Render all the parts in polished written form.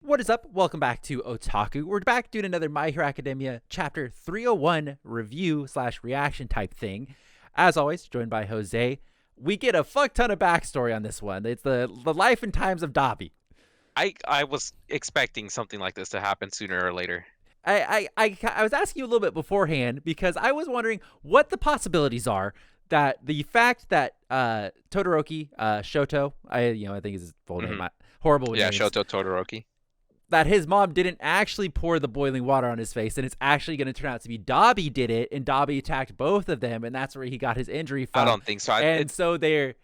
What is up? Welcome back to Otaku. We're back doing another My Hero Academia Chapter 301 review slash reaction type thing. As always, joined by Jose. We get a fuck ton of backstory on this one. It's the life and times of Dabi. I was expecting something like this to happen sooner or later. I was asking you a little bit beforehand because I was wondering what the possibilities are that the fact that Todoroki, Shoto, I think is his full name, hmm horrible with Yeah, names, Shoto Todoroki. that his mom didn't actually pour the boiling water on his face, and it's actually going to turn out to be Dabi did it, and Dabi attacked both of them, and that's where he got his injury I from. don't think so. And so they're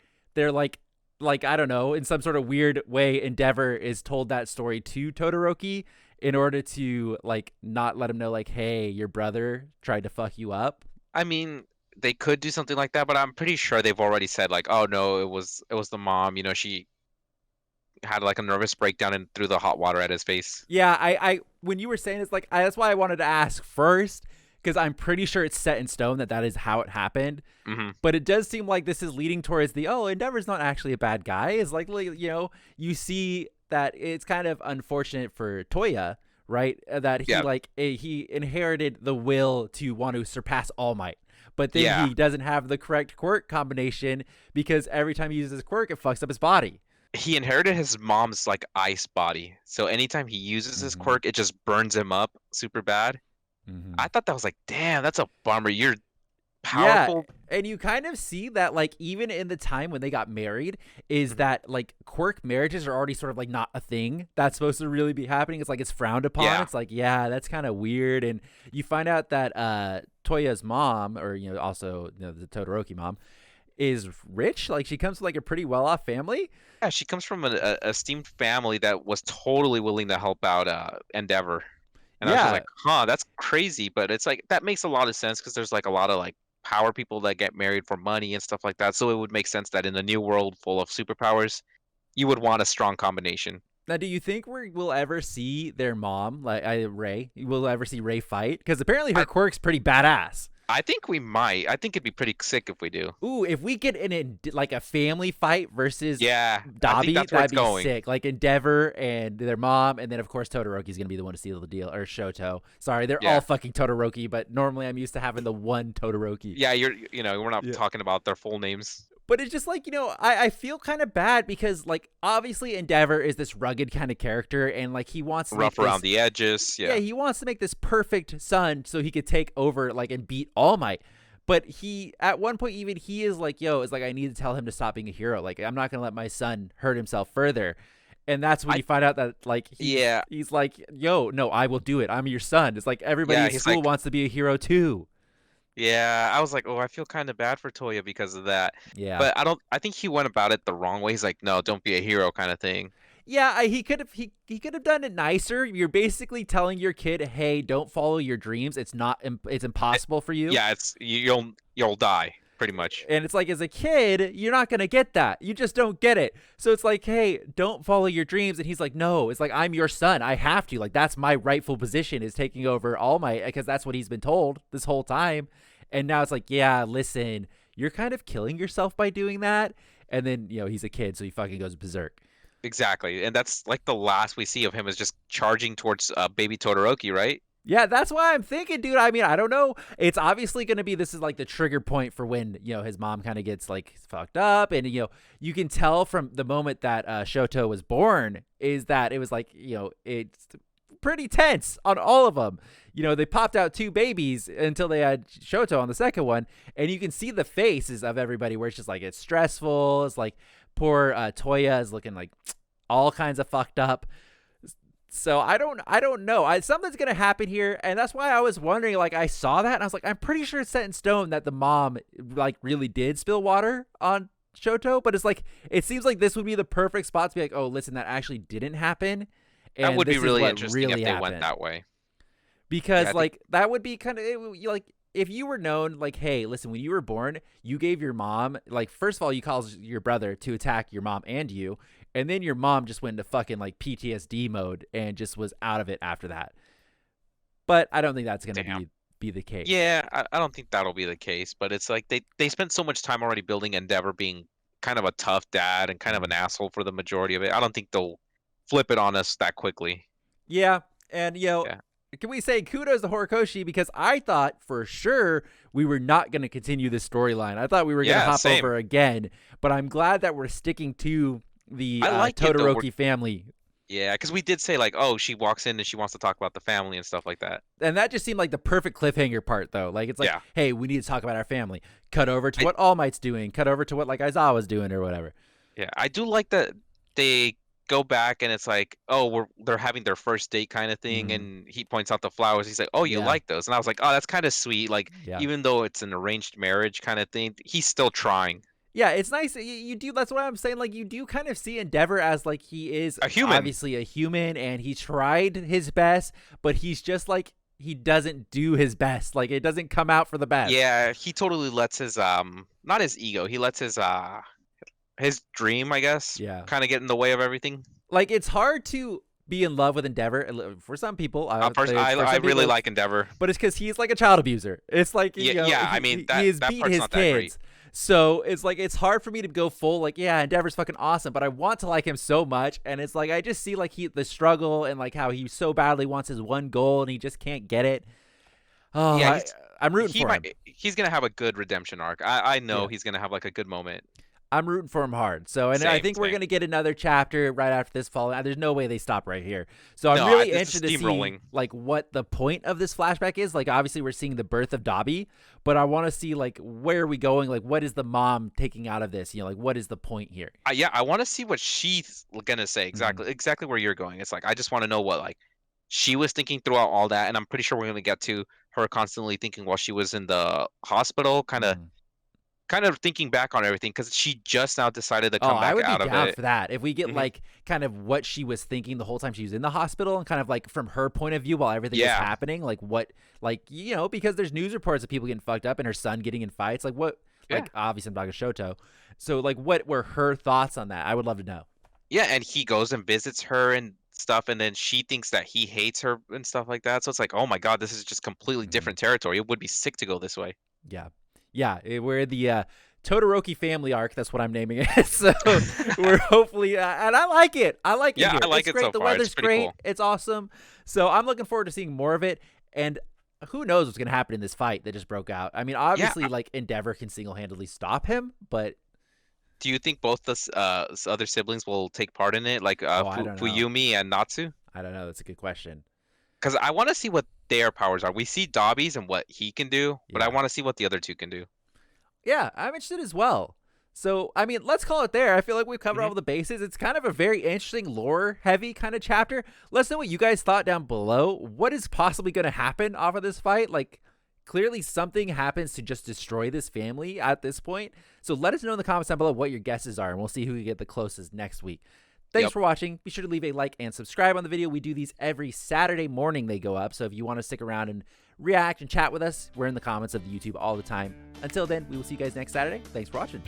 like I don't know, in some sort of weird way, Endeavor is told that story to Todoroki in order to like not let him know like, hey, your brother tried to fuck you up. I mean, they could do something like that, but I'm pretty sure they've already said like, oh no, it was the mom. She had like a nervous breakdown and threw the hot water at his face. Yeah, I when you were saying it's like that's why I wanted to ask first because I'm pretty sure it's set in stone that is how it happened. hmm But it does seem like this is leading towards the Endeavor's not actually a bad guy. It's like you see that it's kind of unfortunate for Touya, right? That he Yeah, he inherited the will to want to surpass All Might. But then yeah. he doesn't have the correct quirk combination because every time he uses his quirk, it fucks up his body. He inherited his mom's like ice body, so anytime he uses his Mm-hmm. quirk, it just burns him up super bad. Mm-hmm. I thought that was like, damn, that's a bummer. You're Yeah, powerful. and you kind of see that like even in the time when they got married is Mhm. that like quirk marriages are already sort of like not a thing that's supposed to really be happening. It's like it's frowned upon. Yeah, It's like, yeah, that's kind of weird. And you find out that Toya's mom, or also the Todoroki mom, is rich. Like she comes from like a pretty well-off family. yeah. She comes from an esteemed family that was totally willing to help out Endeavor. And I was just Yeah, like, huh, that's crazy. But it's like that makes a lot of sense because there's like a lot of like power people that get married for money and stuff like that. So it would make sense that in the new world full of superpowers, you would want a strong combination. now, do you think we'll ever see their mom, like Rei? We'll ever see Rei fight? Because apparently her I quirk's pretty badass. I think we might. I think it'd be pretty sick if we do. Ooh, if we get like a family fight versus Yeah, I think Dabi, that's where that'd it's be going. sick. Like Endeavor and their mom, and then of course Todoroki's gonna be the one to seal the deal, or Shoto. Sorry, they're all Yeah. fucking Todoroki, but normally I'm used to having the one Todoroki. Yeah, we're not Yeah. talking about their full names. But it's just like, I feel kind of bad because like obviously Endeavor is this rugged kind of character, and like he wants to make Rough around this, the edges. yeah, Yeah. he wants to make this perfect son so he could take over like and beat All Might. But he at one point even he is like, yo, it's like I need to tell him to stop being a hero. Like I'm not gonna let my son hurt himself further. And that's when I you find out that like yeah. he's like, yo, no, I will do it. I'm your son. It's like everybody Yeah, at he's school like, wants to be a hero too. yeah, I was like, oh, I feel kind of bad for Toya because of that. Yeah. But I think he went about it the wrong way. He's like, no, don't be a hero kind of thing. Yeah, he could have he could have done it nicer. You're basically telling your kid, "Hey, don't follow your dreams. It's It- impossible for you." yeah, you'll die pretty much. And it's like, as a kid, you're not going to get that. You just don't get it. So it's like, hey, don't follow your dreams. And he's like, no, it's like, I'm your son. I have to. Like, that's my rightful position is taking over All Might because that's what he's been told this whole time. And now it's like, yeah, listen, you're kind of killing yourself by doing that. And then, he's a kid, so he fucking goes berserk. Exactly. And that's like the last we see of him is just charging towards baby Todoroki, right? Yeah, that's why I'm thinking, dude. I mean, I don't know. It's obviously going to be this is like the trigger point for when, his mom kind of gets like fucked up. And, you can tell from the moment that Shoto was born is that it was like, it's pretty tense on all of them. They popped out two babies until they had Shoto on the second one. And you can see the faces of everybody where it's just like, it's stressful. It's like poor Touya is looking like all kinds of fucked up. So I don't know. Something's gonna happen here, and that's why I was wondering. Like I saw that, and I was like, I'm pretty sure it's set in stone that the mom like really did spill water on Shoto. But it's like it seems like this would be the perfect spot to be like, oh, listen, that actually didn't happen, That and would be this is really what interesting if really they went happened. that way. Yeah, Because I think like that would be kind of like if you were known like, hey, listen, when you were born, you gave your mom like first of all, you caused your brother to attack your mom and you, and then your mom just went into fucking like PTSD mode and just was out of it after that. But I don't think that's gonna damn. be the case. Yeah, I don't think that'll be the case, but it's like they spent so much time already building Endeavor being kind of a tough dad and kind of an Mhm. asshole for the majority of it. I don't think they'll flip it on us that quickly. Yeah, and Yeah. can we say kudos to Horikoshi, because I thought for sure we were not going to continue this storyline. I thought we were going to Yeah, hop same. over again, but I'm glad that we're sticking to the I like it though. Todoroki family. Yeah, because we did say like, oh, she walks in and she wants to talk about the family and stuff like that. And that just seemed like the perfect cliffhanger part, though. Like, it's like, Yeah. hey, we need to talk about our family. Cut over to I, what All Might's doing. Cut over to what, like, Aizawa's doing or whatever. yeah, I do like that they go back and it's like, oh, they're having their first date kind of thing, Mm, and he points out the flowers. He's like, oh, you yeah, like those? And I was like, oh, that's kind of sweet. Like, yeah. even though it's an arranged marriage kind of thing, he's still trying. Yeah, it's nice. You do. That's what I'm saying. Like, you do kind of see Endeavor as like he is A human. obviously a human, and he tried his best, but he's just like he doesn't do his best. Like, it doesn't come out for the best. Yeah, he totally lets his not his ego, he lets his dream, I guess, Yeah. kind of get in the way of everything. Like, it's hard to be in love with Endeavor for some people. I really like Endeavor. But it's because he's like a child abuser. It's like, Yeah, I mean, he has that beat part's his not that great. kids. So it's like, it's hard for me to go full, like, yeah, Endeavor's fucking awesome, but I want to like him so much. And it's like, I just see like the struggle and like how he so badly wants his one goal and he just can't get it. Oh, Yeah, I'm rooting for him. He's gonna have a good redemption arc. I know Yeah. he's gonna have like a good moment. I'm rooting for him hard. So, and I Same, think we're same. going to get another chapter right after this fall. There's no way they stop right here. So I'm No, really this is interested to see steamrolling. like what the point of this flashback is. Like, obviously we're seeing the birth of Dabi, but I want to see like where are we going? Like, what is the mom taking out of this? Like, what is the point here? Yeah, I want to see what she's gonna say Mm-hmm. exactly where you're going. It's like I just want to know what like she was thinking throughout all that, and I'm pretty sure we're gonna get to her constantly thinking while she was in the hospital, kind of thinking back on everything because she just now decided to Oh, come I back would be out of down it. for that. If we get Hmm. like kind of what she was thinking the whole time she was in the hospital and kind of like from her point of view while everything was Yeah, happening, like what, like, because there's news reports of people getting fucked up and her son getting in fights. Like, what, yeah, like, obviously I'm talking Shoto. So, like, what were her thoughts on that? I would love to know. yeah, and he goes and visits her and stuff, and then she thinks that he hates her and stuff like that. So it's like, oh my god, this is just completely Hmm. different territory. It would be sick to go this way. Yeah. Yeah. We're the Todoroki family arc. That's what I'm naming it. So we're hopefully, and I like it. I like it Yeah, here. I like It's it great. so The far. It's weather's pretty great. cool. It's awesome. So I'm looking forward to seeing more of it. And who knows what's going to happen in this fight that just broke out. I mean, Yeah, obviously, like, Endeavor can single-handedly stop him, but do you think both the other siblings will take part in it, like I don't know. Fuyumi and Natsu? I don't know. That's a good question. Because I want to see what their powers are. We see Dobby's and what he can do, but I Yeah. want to see what the other two can do. Yeah, I'm interested as well. So, I mean, let's call it there. I feel like we've covered Hmm. all the bases. It's kind of a very interesting, lore heavy kind of chapter. Let us know what you guys thought down below. What is possibly going to happen off of this fight? Like, clearly something happens to just destroy this family at this point. So, let us know in the comments down below what your guesses are, and we'll see who can get the closest next week. Thanks Yep. for watching. Be sure to leave a like and subscribe on the video. We do these every Saturday morning, they go up. So, if you want to stick around and react and chat with us, we're in the comments of YouTube all the time. Until then, we will see you guys next Saturday. Thanks for watching.